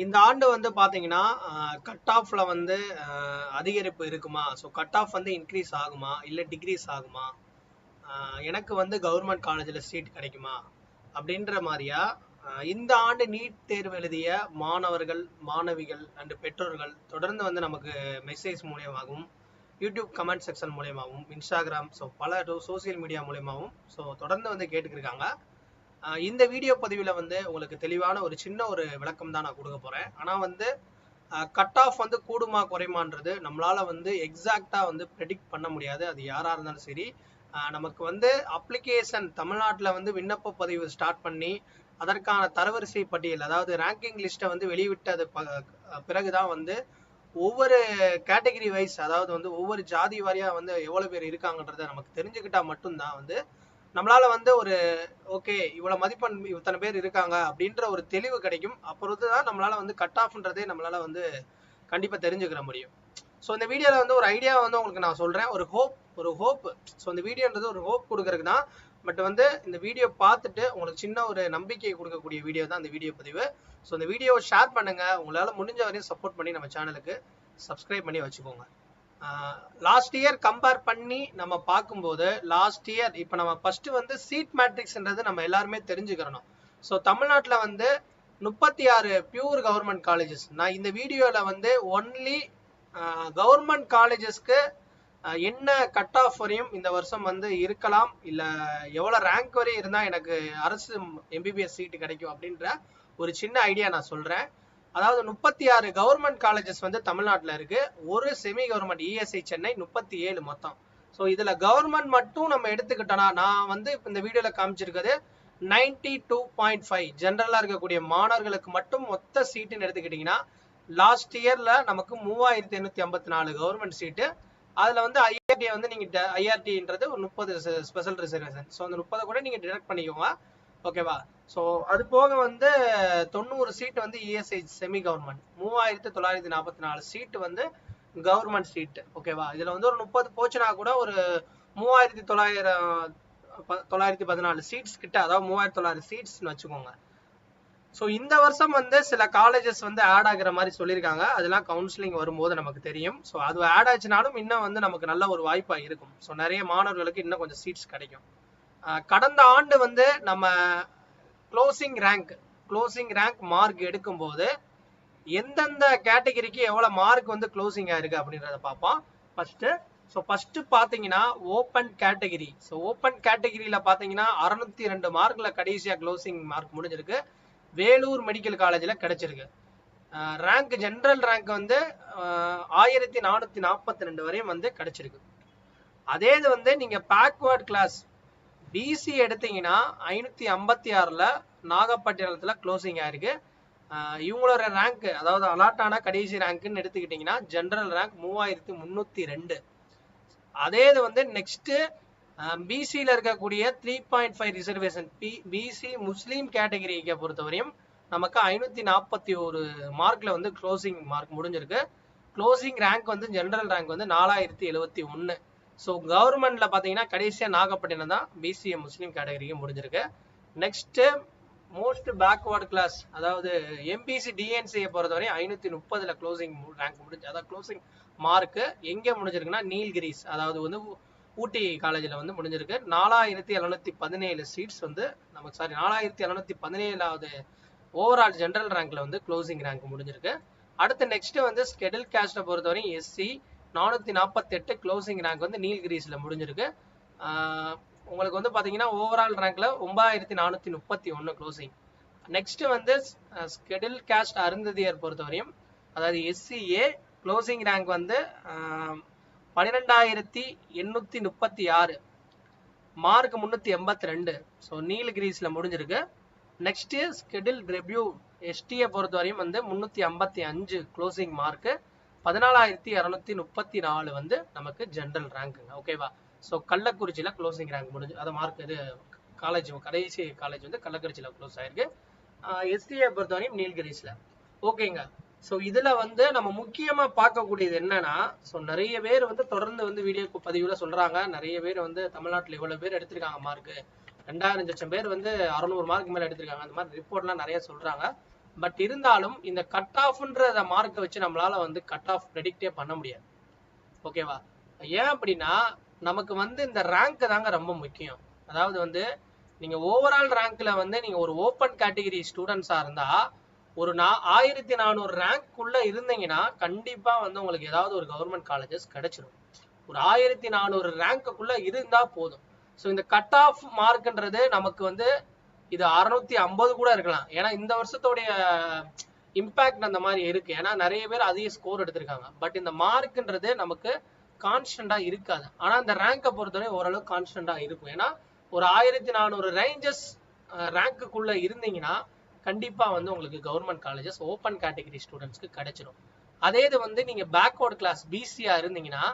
இந்த ஆண்டு வந்து பாத்தீங்கன்னா கட் ஆஃப்ல வந்து அதிகரிப்பு இருக்குமா? ஸோ கட் ஆஃப் வந்து இன்க்ரீஸ் ஆகுமா இல்லை டிக்ரீஸ் ஆகுமா? எனக்கு வந்து கவர்மெண்ட் காலேஜில் சீட் கிடைக்குமா அப்படின்ற மாதிரியா இந்த ஆண்டு நீட் தேர்வு எழுதிய மாணவர்கள், மாணவிகள் அண்ட் பெற்றோர்கள் தொடர்ந்து வந்து நமக்கு மெசேஜ் மூலியமாகவும், யூடியூப் கமெண்ட் செக்ஷன் மூலியமாகவும், இன்ஸ்டாகிராம், ஸோ பல சோசியல் மீடியா மூலியமாகவும் ஸோ தொடர்ந்து வந்து கேட்டுக்கிருக்காங்க. இந்த வீடியோ பதிவில் வந்து உங்களுக்கு தெளிவான ஒரு சின்ன ஒரு விளக்கம் தான் நான் கொடுக்க போகிறேன். ஆனால் வந்து கட் ஆஃப் வந்து கூடுமா குறைமான்றது நம்மளால வந்து எக்ஸாக்டா வந்து ப்ரெடிக்ட் பண்ண முடியாது. அது யாரா இருந்தாலும் சரி. நமக்கு வந்து அப்ளிகேஷன் தமிழ்நாட்டில் வந்து விண்ணப்ப பதிவு ஸ்டார்ட் பண்ணி அதற்கான தரவரிசை பட்டியல், அதாவது ரேங்கிங் லிஸ்ட்டை வந்து வெளிவிட்டது பிறகுதான் வந்து ஒவ்வொரு கேட்டகரி வைஸ், அதாவது வந்து ஒவ்வொரு ஜாதி வாரியா வந்து எவ்வளவு பேர் இருக்காங்கன்றத நமக்கு தெரிஞ்சுக்கிட்டா மட்டும்தான் வந்து நம்மளால வந்து ஒரு ஓகே இவ்வளவு மதிப்பெண் இத்தனை பேர் இருக்காங்க அப்படின்ற ஒரு தெளிவு கிடைக்கும். அப்புறம் நம்மளால வந்து கட் ஆஃப்ன்றதே நம்மளால வந்து கண்டிப்பா தெரிஞ்சுக்கிற முடியும். ஸோ இந்த வீடியோல வந்து ஒரு ஐடியா வந்து உங்களுக்கு நான் சொல்றேன், ஒரு ஹோப். ஸோ இந்த வீடியோன்றது ஒரு ஹோப் கொடுக்கறதுக்கு தான். பட் வந்து இந்த வீடியோ பார்த்துட்டு உங்களுக்கு சின்ன ஒரு நம்பிக்கை கொடுக்கக்கூடிய வீடியோ தான் இந்த வீடியோ பதிவு. ஸோ இந்த வீடியோவை ஷேர் பண்ணுங்க, உங்களால முடிஞ்ச வரையும் சப்போர்ட் பண்ணி நம்ம சேனலுக்கு சப்ஸ்கிரைப் பண்ணி வச்சுக்கோங்க. லாஸ்ட் இயர் கம்பேர் பண்ணி நம்ம பார்க்கும்போது லாஸ்ட் இயர் இப்போ நம்ம ஃபர்ஸ்ட் வந்து சீட் மேட்ரிக்ஸ்ன்றது நம்ம எல்லாருமே தெரிஞ்சுக்கிறணும். ஸோ தமிழ்நாட்டில் வந்து 36 பியூர் கவர்மெண்ட் காலேஜஸ். நான் இந்த வீடியோவில் வந்து ஒன்லி கவர்மெண்ட் காலேஜஸ்க்கு என்ன கட் ஆஃப் வரையும் இந்த வருஷம் வந்து இருக்கலாம், இல்லை எவ்வளோ ரேங்க் வரையும் இருந்தால் எனக்கு அரசு எம்பிபிஎஸ் சீட்டு கிடைக்கும் அப்படின்ற ஒரு சின்ன ஐடியா நான் சொல்கிறேன். அதாவது 36 கவர்மெண்ட் காலேஜஸ் வந்து தமிழ்நாட்டில் இருக்கு. ஒரு செமி கவர்மெண்ட் இஎஸ்ஐ சென்னை 37 மொத்தம். ஸோ இதுல கவர்மெண்ட் மட்டும் நம்ம எடுத்துக்கிட்டோம்னா, நான் வந்து இந்த வீடியோல காமிச்சிருக்கிறது 92.5 ஜென்ரலா இருக்கக்கூடிய மாணவர்களுக்கு மட்டும் மொத்த சீட்டுன்னு எடுத்துக்கிட்டீங்கன்னா, லாஸ்ட் இயர்ல நமக்கு 3854 கவர்மெண்ட் சீட்டு. அதுல வந்து ஐஆர்டி வந்து நீங்க ஐஆர்டின்றது ஒரு 30 ஸ்பெஷல் ரிசர்வேஷன். ஸோ அந்த 30 கூட நீங்க டிடக்ட் பண்ணிக்கோங்க, ஓகேவா? ஸோ அது போக வந்து 90 சீட் வந்து இஎஸ்ஐ செமி கவர்மெண்ட், 3944 சீட்டு வந்து கவர்மெண்ட் சீட்டு, ஓகேவா? இதுல வந்து ஒரு 30 போச்சுன்னா கூட ஒரு 3914 சீட்ஸ் கிட்ட, அதாவது 3900 சீட்ஸ்னு வச்சுக்கோங்க. ஸோ இந்த வருஷம் வந்து சில காலேஜஸ் வந்து ஆட் ஆகிற மாதிரி சொல்லியிருக்காங்க. அதெல்லாம் கவுன்சிலிங் வரும்போது நமக்கு தெரியும். ஸோ அது ஆட் ஆச்சுனாலும் இன்னும் வந்து நமக்கு நல்ல ஒரு வாய்ப்பா இருக்கும். ஸோ நிறைய மாணவர்களுக்கு இன்னும் கொஞ்சம் சீட்ஸ் கிடைக்கும். கடந்த ஆண்டு வந்து நம்ம க்ளோசிங் ரேங்க் மார்க் எடுக்கும் போது எந்தெந்த கேட்டகரிக்கு எவ்வளவு மார்க் வந்து க்ளோசிங் ஆயிருக்கு அப்படின்றத பார்ப்போம். ஃபர்ஸ்ட் பாத்தீங்கன்னா ஓப்பன் கேட்டகரி. ஸோ ஓப்பன் கேட்டகரியில பாத்தீங்கன்னா 602 மார்க்ல கடைசியா க்ளோசிங் மார்க் முடிஞ்சிருக்கு. வேலூர் மெடிக்கல் காலேஜில் கிடைச்சிருக்கு. ரேங்க் ஜென்ரல் ரேங்க் வந்து 1442 வரையும் வந்து கிடைச்சிருக்கு. அதே இது வந்து நீங்க பேக்வர்ட் கிளாஸ் பிசி எடுத்தீங்கன்னா 556ல நாகப்பட்டினத்துல க்ளோசிங் ஆயிருக்கு. இவங்களோட ரேங்க், அதாவது அலாட்டான கடைசி ரேங்க்னு எடுத்துக்கிட்டீங்கன்னா ஜென்ரல் ரேங்க் 3302. அதே இது வந்து நெக்ஸ்ட் பிசியில் இருக்கக்கூடிய 3.5 ரிசர்வேஷன் பிசி முஸ்லீம் கேட்டகரியை பொறுத்தவரையும் நமக்கு 541 மார்க்ல வந்து க்ளோசிங் மார்க் முடிஞ்சிருக்கு. க்ளோசிங் ரேங்க் வந்து ஜென்ரல் ரேங்க் வந்து 4071. ஸோ கவர்மெண்ட்ல பாத்தீங்கன்னா கடைசியா நாகப்பட்டினம் தான் பிசிஎம் முஸ்லீம் கேட்டகரிக்கு முடிஞ்சிருக்கு. நெக்ஸ்ட் மோஸ்ட் பேக்வர்ட் கிளாஸ், அதாவது எம்பிசி டிஎன்சியை பொறுத்தவரையும் 530ல க்ளோசிங் ரேங்க் முடிஞ்சு, அதாவது க்ளோசிங் மார்க் எங்க முடிஞ்சிருக்குன்னா நீல்கிரிஸ், அதாவது வந்து ஊட்டி காலேஜில் வந்து முடிஞ்சிருக்கு. 4717 சீட்ஸ் வந்து நமக்கு 4717வது ஓவரால் ஜென்ரல் ரேங்க்ல வந்து க்ளோசிங் ரேங்க் முடிஞ்சிருக்கு. அடுத்து நெக்ஸ்ட் வந்து ஸ்கெடியூல் காஸ்ட்டை பொறுத்தவரையும் எஸ்சி 448 க்ளோசிங் ரேங்க் வந்து நீல்கிரிஸ்ல முடிஞ்சிருக்கு. உங்களுக்கு வந்து பாத்தீங்கன்னா ஓவரால் ரேங்க்ல 9431 க்ளோசிங். நெக்ஸ்ட் வந்து ஸ்கெடியூல் காஸ்ட் அருந்ததியர் பொறுத்தவரையும், அதாவது எஸ்சிஏ க்ளோசிங் ரேங்க் வந்து 12836, மார்க் 382. ஸோ நீலகிரிஸ்ல முடிஞ்சிருக்கு. நெக்ஸ்ட் ஸ்கெடியூல் ரெவ்யூ எஸ்டியை பொறுத்தவரையும் வந்து 355 க்ளோசிங் மார்க், 14234 வந்து நமக்கு ஜென்ரல் ரேங்க்குங்க, ஓகேவா? ஸோ கள்ளக்குறிச்சியில க்ளோசிங் ரேங்க் முடிஞ்சு, அதை மார்க் இது காலேஜ் கடைசி காலேஜ் வந்து கள்ளக்குறிச்சியில க்ளோஸ் ஆயிருக்கு. எஸ்டியை பொறுத்தவரையும் நீலகிரிஸ்ல, ஓகேங்க. ஸோ இதுல வந்து நம்ம முக்கியமா பார்க்கக்கூடியது என்னன்னா, ஸோ நிறைய பேர் வந்து தொடர்ந்து வந்து வீடியோ பதிவுல சொல்றாங்க, நிறைய பேர் வந்து தமிழ்நாட்டில் இவ்வளவு பேர் எடுத்திருக்காங்க மார்க், 2000 லட்சம் பேர் வந்து 600 மார்க் மேல எடுத்திருக்காங்க, அந்த மாதிரி ரிப்போர்ட்லாம் நிறைய சொல்றாங்க. பட் இருந்தாலும் இந்த கட் ஆஃப்ன்ற மார்க்கை வச்சு நம்மளால வந்து கட் ஆஃப் ப்ரெடிக்டே பண்ண முடியாது. ஓகேவா? ஏன் அப்படின்னா நமக்கு வந்து இந்த ரேங்க் தாங்க ரொம்ப முக்கியம். அதாவது வந்து நீங்க ஓவரால் ரேங்க்ல வந்து நீங்க ஒரு ஓப்பன் கேட்டகரி ஸ்டூடெண்ட்ஸா இருந்தா ஒரு 1400 ரேங்க் உள்ள இருந்தீங்கன்னா கண்டிப்பா வந்து உங்களுக்கு ஏதாவது ஒரு கவர்மெண்ட் காலேஜஸ் கிடைச்சிடும். ஒரு 1400 ரேங்க்குள்ள இருந்தா போதும். ஸோ இந்த கட் ஆஃப் மார்க்ன்றது நமக்கு வந்து இது 650 கூட இருக்கலாம். ஏன்னா இந்த வருஷத்தோடைய இம்பாக்ட் அந்த மாதிரி இருக்கு. ஏன்னா நிறைய பேர் அதிக ஸ்கோர் எடுத்திருக்காங்க. பட் இந்த மார்க்ன்றது நமக்கு கான்ஸ்டன்டா இருக்காது. ஆனா இந்த ரேங்கை பொறுத்தவரை ஓரளவு கான்ஸ்டன்டா இருக்கும். ஏன்னா ஒரு 1400 ரேஞ்சஸ் ரேங்க்குள்ள இருந்தீங்கன்னா கண்டிப்பா வந்து உங்களுக்கு கவர்மெண்ட் காலேஜஸ் ஓப்பன் கேட்டகரி ஸ்டூடெண்ட்ஸ்க்கு கிடைச்சிடும். அதே இது வந்து நீங்க பேக்வர்ட் கிளாஸ் பிசியா இருந்தீங்கன்னா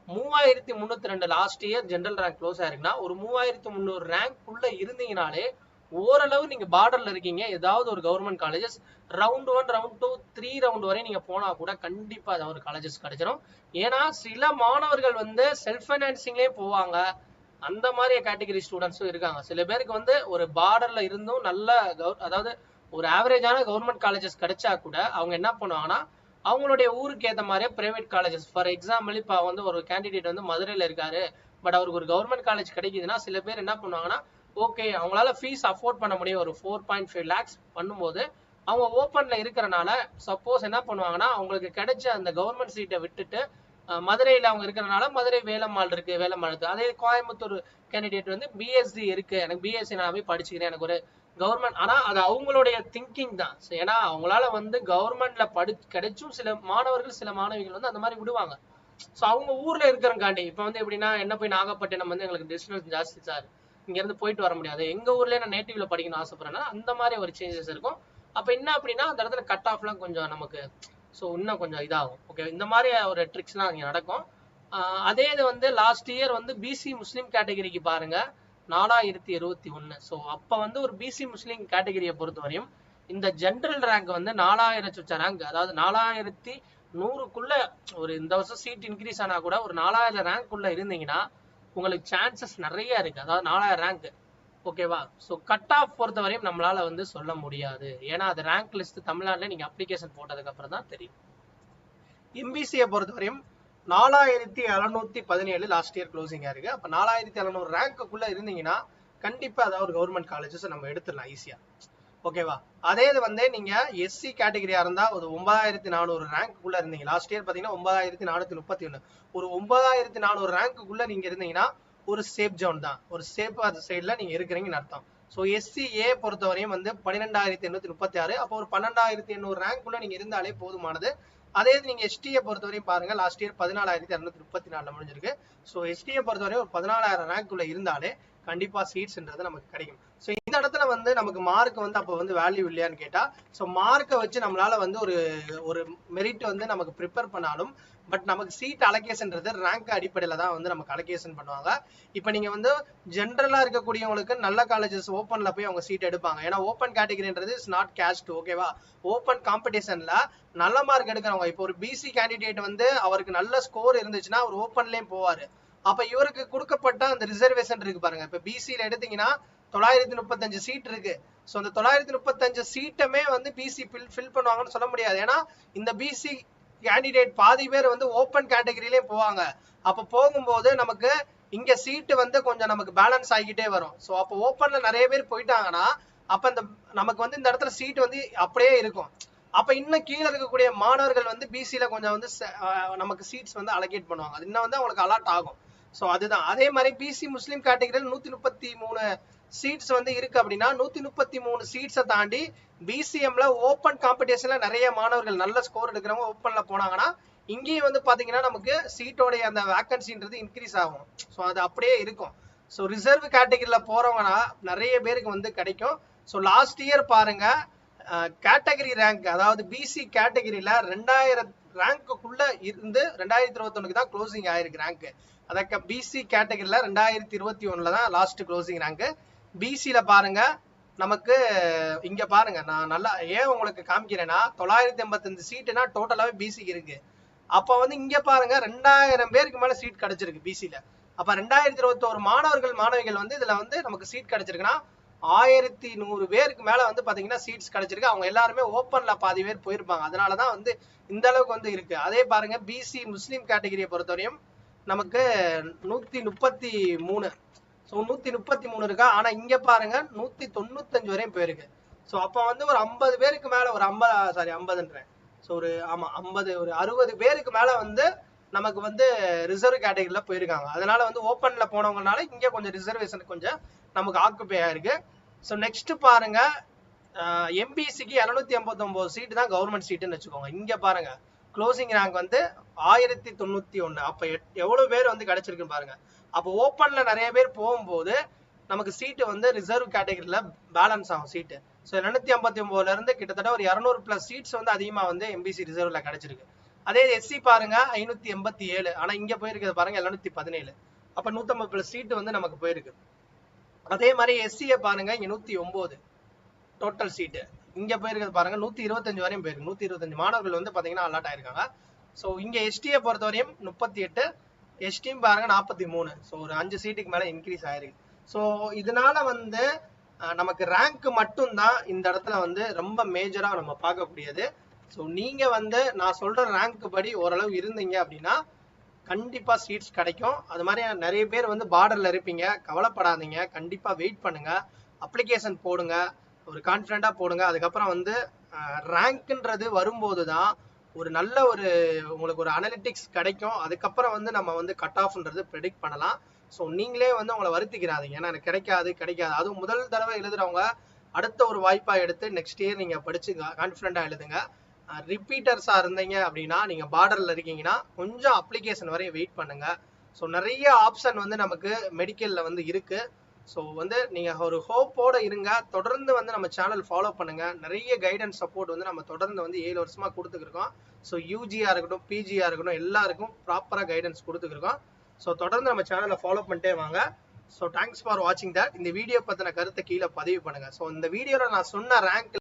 3302 last year general rank close ஆயிருக்குன்னா ஒரு 3300 ரேங்க் உள்ள இருந்தீங்கனாலே ஓரளவு நீங்க பார்டர்ல இருக்கீங்க. ஏதாவது ஒரு government colleges round 1 round 2 3 round வரை நீங்க போனா கூட கண்டிப்பா ஏதாவது ஒரு காலேஜஸ் கிடைச்சிடும். ஏன்னா சில மாணவர்கள் வந்து செல்ஃப் ஃபைனான்சிங்லேயே போவாங்க. அந்த மாதிரி கேட்டகரி ஸ்டூடெண்ட்ஸும் இருக்காங்க. சில பேருக்கு வந்து ஒரு பார்டர்ல இருந்தும் நல்ல அதாவது ஒரு ஆவரேஜான கவர்மெண்ட் காலேஜஸ் கிடைச்சா கூட அவங்க என்ன பண்ணுவாங்கன்னா அவங்களுடைய ஊருக்கு ஏற்ற மாதிரியே பிரைவேட் காலேஜஸ், ஃபார் எக்ஸாம்பிள் இப்போ வந்து ஒரு கேண்டிடேட் வந்து மதுரையில் இருக்காரு, பட் அவருக்கு ஒரு கவர்மெண்ட் காலேஜ் கிடைக்குதுன்னா சில பேர் என்ன பண்ணுவாங்கன்னா ஓகே அவங்களால ஃபீஸ் அஃபோர்ட் பண்ண முடியும், ஒரு 4.5 lakhs பண்ணும்போது அவங்க ஓப்பன்ல இருக்கிறனால சப்போஸ் என்ன பண்ணுவாங்கன்னா அவங்களுக்கு கிடைச்ச அந்த கவர்மெண்ட் சீட்டை விட்டுட்டு மதுரையில் அவங்க இருக்கிறனால மதுரை வேலம்மாள் இருக்கு, வேலம்மாள் இருக்கு. அதே கோயம்புத்தூர் கேண்டிடேட் வந்து பிஎஸ்சி இருக்கு, எனக்கு பிஎஸ்சி நான் போய் படிச்சுக்கிறேன், எனக்கு ஒரு கவர்மெண்ட், ஆனா அது அவங்களுடைய திங்கிங் தான். ஏன்னா அவங்களால வந்து கவர்மெண்ட்ல கிடைச்சும் சில மாணவர்கள் சில மாணவிகள் வந்து அந்த மாதிரி விடுவாங்க. ஸோ அவங்க ஊர்ல இருக்கிறங்காண்டி இப்போ வந்து எப்படின்னா என்ன போய் நாகப்பட்டினம் வந்து எங்களுக்கு டிஸ்டன்ஸ் ஜாஸ்தி சார், இங்க இருந்து போயிட்டு வர முடியாது, எங்க ஊர்லயே நான் நேட்டிவ்ல படிக்கணும்னு ஆசைப்படுறேன்னா அந்த மாதிரி ஒரு சேஞ்சஸ் இருக்கும். அப்ப என்ன அப்படின்னா அந்த இடத்துல கட் ஆஃப்லாம் கொஞ்சம் நமக்கு ஸோ இன்னும் கொஞ்சம் இதாகும். ஓகே, இந்த மாதிரி ஒரு ட்ரிக்ஸ்லாம் அங்கே நடக்கும். அதே இது வந்து லாஸ்ட் இயர் வந்து பிசி முஸ்லீம் கேட்டகரிக்கு பாருங்க 4021. ஸோ அப்போ வந்து ஒரு பிசி முஸ்லீம் கேட்டகரியை பொறுத்தவரையும் இந்த ஜென்ரல் ரேங்க் வந்து 4000 சொச்ச ரேங்க், அதாவது 4100க்குள்ள ஒரு இந்த வருஷம் சீட் இன்க்ரீஸ் ஆனா கூட ஒரு 4000 ரேங்க் உள்ள இருந்தீங்கன்னா உங்களுக்கு சான்சஸ் நிறைய இருக்கு. அதாவது 4000 ரேங்க். ஓகேவா? ஸோ கட் ஆஃப் பொறுத்தவரையும் நம்மளால வந்து சொல்ல முடியாது. ஏன்னா அது ரேங்க் லிஸ்ட் தமிழ்நாட்டில் நீங்க அப்ளிகேஷன் போட்டதுக்கு அப்புறம் தான் தெரியும். எம்பிசியை பொறுத்தவரையும் 4717 லாஸ்ட் இயர் க்ளோசிங்கா இருக்கு. அப்ப 4700 ரேங்க்குள்ள இருந்தீங்கன்னா கண்டிப்பா அதாவது ஒரு கவர்மெண்ட் காலேஜஸ் நம்ம எடுத்துடலாம் ஈஸியா. ஓகேவா? அதே இது வந்து நீங்க எஸ்சி கேட்டகரியா இருந்தா ஒரு 9400 ரேங்க்குள்ள இருந்தீங்க, லாஸ்ட் இயர் பாத்தீங்கன்னா 9431, ஒரு 9400 ரேங்க்குள்ள நீங்க இருந்தீங்கன்னா ஒரு சேஃப் ஜோன் தான், ஒரு சேஃப் சைட்ல நீங்க இருக்கிறீங்கன்னு அர்த்தம். ஸோ எஸ்சிஏ பொறுத்தவரையும் வந்து 12836, அப்போ ஒரு 12800 ரேங்க்குள்ள நீங்க இருந்தாலே போதுமானது. அதே நீங்க எஸ்டியை பொறுத்தவரையும் பாருங்க லாஸ்ட் இயர் 14234 முடிஞ்சிருக்கு. ஸோ எஸ்டியை பொறுத்தவரையும் ஒரு 14000 ரேங்க்குள்ள இருந்தாலே கண்டிப்பா சீட்ஸ்ன்றது நமக்கு கிடைக்கும். ஸோ இந்த இடத்துல வந்து நமக்கு மார்க் வந்து அப்போ வந்து வேல்யூ இல்லையான்னு கேட்டா, ஸோ மார்க்கை வச்சு நம்மளால வந்து ஒரு மெரிட் வந்து நமக்கு ப்ரிப்பேர் பண்ணாலும் பட் நமக்கு சீட் அலோகேஷன்றது ரேங்க் அடிப்படையில தான் வந்து நமக்கு அலோகேஷன் பண்ணுவாங்க. இப்போ நீங்க வந்து ஜென்ரலா இருக்கக்கூடியவங்களுக்கு நல்ல காலேஜஸ் ஓப்பன்ல போய் அவங்க சீட் எடுப்பாங்க. ஏன்னா ஓப்பன் கேட்டகரின்றது இஸ் நாட் கேஸ்ட். ஓகேவா? ஓப்பன் காம்படிஷன்ல நல்ல மார்க் எடுக்கிறவங்க, இப்போ ஒரு பிசி கேண்டிடேட் வந்து அவருக்கு நல்ல ஸ்கோர் இருந்துச்சுன்னா அவர் ஓப்பன்லயும் போவாரு. அப்ப இவருக்கு கொடுக்கப்பட்ட அந்த ரிசர்வேஷன் இருக்கு பாருங்க. இப்ப பிசியில எடுத்தீங்கன்னா 935 சீட் இருக்கு. ஸோ அந்த 935 சீட்டமே வந்து பிசி ஃபில் பண்ணுவாங்கன்னு சொல்ல முடியாது. ஏன்னா இந்த பிசி கேண்டிடேட் பாதி பேர் வந்து ஓப்பன் கேட்டகரியிலே போவாங்க. அப்ப போகும்போது நமக்கு இங்க சீட்டு வந்து கொஞ்சம் நமக்கு பேலன்ஸ் ஆகிக்கிட்டே வரும். ஸோ அப்போ ஓப்பன்ல நிறைய பேர் போயிட்டாங்கன்னா அப்ப இந்த நமக்கு வந்து இந்த இடத்துல சீட் வந்து அப்படியே இருக்கும். அப்ப இன்னும் கீழே இருக்கக்கூடிய மாணவர்கள் வந்து பிசியில கொஞ்சம் வந்து நமக்கு சீட்ஸ் வந்து அலோகேட் பண்ணுவாங்க. அது இன்னும் வந்து அவங்களுக்கு அலாட் ஆகும். ஸோ அதுதான். அதே மாதிரி பிசி முஸ்லீம் கேட்டகரியில் 133 சீட்ஸ் வந்து இருக்கு அப்படின்னா 133 சீட்ஸை தாண்டி பிசிஎம்ல ஓப்பன் காம்படிஷன்ல நிறைய மாணவர்கள் நல்ல ஸ்கோர் எடுக்கிறவங்க ஓப்பன்ல போனாங்கன்னா இங்கேயும் வந்து பாத்தீங்கன்னா நமக்கு சீட்டோடைய அந்த வேக்கன்சின்றது இன்க்ரீஸ் ஆகும். ஸோ அது அப்படியே இருக்கும். ஸோ ரிசர்வ் கேட்டகரியில போறவங்கன்னா நிறைய பேருக்கு வந்து கிடைக்கும். ஸோ லாஸ்ட் இயர் பாருங்க கேட்டகரி ரேங்க், அதாவது பிசி கேட்டகரியில 2000 ரேங்க்குள்ள இருந்து 2021 தான் க்ளோசிங் ஆயிருக்கு ரேங்க். அதற்கு பிசி கேட்டகரியில 2021 தான் லாஸ்ட் க்ளோசிங் ரேங்க். பிசியில பாருங்க நமக்கு இங்க பாருங்க, நான் நல்லா ஏன் உங்களுக்கு காமிக்கிறேன்னா 985 சீட்டுனா டோட்டலாவே பிசிக்கு இருக்கு. அப்ப வந்து இங்க பாருங்க 2000 பேருக்கு மேல சீட் கிடைச்சிருக்கு பிசியில. அப்ப 2021 மாணவர்கள் மாணவிகள் வந்து இதுல வந்து நமக்கு சீட் கிடைச்சிருக்குன்னா 1100 பேருக்கு மேல வந்து பாத்தீங்கன்னா சீட்ஸ் கிடைச்சிருக்கு. அவங்க எல்லாருமே ஓப்பன்ல பாதி பேர் போயிருப்பாங்க. அதனாலதான் வந்து இந்த அளவுக்கு வந்து இருக்கு. அதே பாருங்க பிசி முஸ்லீம் கேட்டகரியை பொறுத்தவரையும் நமக்கு 133. ஸோ 133 இருக்கா. ஆனா இங்க பாருங்க 195 வரையும் போயிருக்கு. ஸோ அப்ப வந்து ஒரு 50 பேருக்கு மேல ஒரு 50 ஸோ ஒரு 50 ஒரு 60 பேருக்கு மேல வந்து நமக்கு வந்து ரிசர்வ் கேட்டகரியில போயிருக்காங்க. அதனால வந்து ஓப்பன்ல போனவங்கனால இங்க கொஞ்சம் ரிசர்வேஷன் கொஞ்சம் நமக்கு ஆக்குபை ஆயிருக்கு. ஸோ நெக்ஸ்ட் பாருங்க எம்பிசிக்கு 259 சீட்டு தான் கவர்மெண்ட் சீட்டுன்னு வச்சுக்கோங்க. இங்க பாருங்க க்ளோசிங் ரேங்க் வந்து 1091. அப்ப எவ்வளவு பேர் வந்து கிடைச்சிருக்குன்னு பாருங்க. அப்போ ஓப்பன்ல நிறைய பேர் போகும்போது நமக்கு சீட்டு வந்து ரிசர்வ் கேட்டகரியில பேலன்ஸ் ஆகும் சீட்டு. ஸோ 259 இருந்து கிட்டத்தட்ட ஒரு 200+ சீட்ஸ் வந்து அதிகமா வந்து எம்பிசி ரிசர்வ்ல கிடைச்சிருக்கு. அதே எஸ்சி பாருங்க 587. ஆனா இங்க போயிருக்கிறது பாருங்க 717. அப்ப 150+ சீட்டு வந்து நமக்கு போயிருக்கு. அதே மாதிரி எஸ்சியை பாருங்க இங்க 109 டோட்டல் சீட்டு. இங்க போயிருக்கிறது பாருங்க 125 வரையும் போயிருக்கு. 125 மாணவர்கள் வந்து பாத்தீங்கன்னா அலாட் ஆயிருக்காங்க. ஸோ இங்க எஸ்டியை பொறுத்தவரையும் 38, எஸ்டியும் பாருங்க 43. ஸோ ஒரு 5 சீட்டுக்கு மேல இன்க்ரீஸ் ஆயிருக்கு. ஸோ இதனால வந்து நமக்கு ரேங்க் மட்டும்தான் இந்த இடத்துல வந்து ரொம்ப மேஜரா நம்ம பார்க்கக்கூடியது. ஸோ நீங்க வந்து நான் சொல்ற ரேங்க் படி ஓரளவு இருந்தீங்க அப்படின்னா கண்டிப்பா சீட்ஸ் கிடைக்கும். அது மாதிரி நிறைய பேர் வந்து பார்டர்ல இருப்பீங்க, கவலைப்படாதீங்க. கண்டிப்பா வெயிட் பண்ணுங்க, அப்ளிகேஷன் போடுங்க, ஒரு கான்ஃபிடண்டா போடுங்க. அதுக்கப்புறம் வந்து ரேங்க்ன்றது வரும்போது தான் ஒரு நல்ல ஒரு உங்களுக்கு ஒரு அனலிட்டிக்ஸ் கிடைக்கும். அதுக்கப்புறம் வந்து நம்ம வந்து கட் ஆஃப்ன்றது ப்ரெடிக்ட் பண்ணலாம். ஸோ நீங்களே வந்து உங்களை வருத்திக்கிறாதீங்க, ஏன்னா எனக்கு கிடைக்காது. அதுவும் முதல் தடவை எழுதுறவங்க அடுத்த ஒரு வாய்ப்பா எடுத்து நெக்ஸ்ட் இயர் நீங்க படிச்சு கான்ஃபிடண்டா எழுதுங்க. ரிப்பீட்டர்ஸா இருந்தீங்க அப்படின்னா நீங்க பார்டர்ல இருக்கீங்கன்னா கொஞ்சம் அப்ளிகேஷன் வரையும் வெயிட் பண்ணுங்க. ஸோ நிறைய ஆப்ஷன் வந்து நமக்கு மெடிக்கல்ல வந்து இருக்கு. ஸோ வந்து நீங்க ஒரு ஹோப்போட இருங்க. தொடர்ந்து வந்து நம்ம சேனல் ஃபாலோ பண்ணுங்க. நிறைய கைடன்ஸ் சப்போர்ட் வந்து நம்ம தொடர்ந்து வந்து 7 வருஷமா கொடுத்துருக்கோம். ஸோ யூஜியா இருக்கட்டும், பிஜியா இருக்கட்டும், எல்லாருக்கும் ப்ராப்பரா கைடன்ஸ் கொடுத்துருக்கோம். ஸோ தொடர்ந்து நம்ம சேனலை ஃபாலோ பண்ணிட்டே வாங்க. ஸோ தேங்க்ஸ் ஃபார் வாட்சிங் தட். இந்த வீடியோ பத்தின கருத்தை கீழே பதிவு பண்ணுங்க. ஸோ இந்த வீடியோல நான் சொன்ன ரேங்க்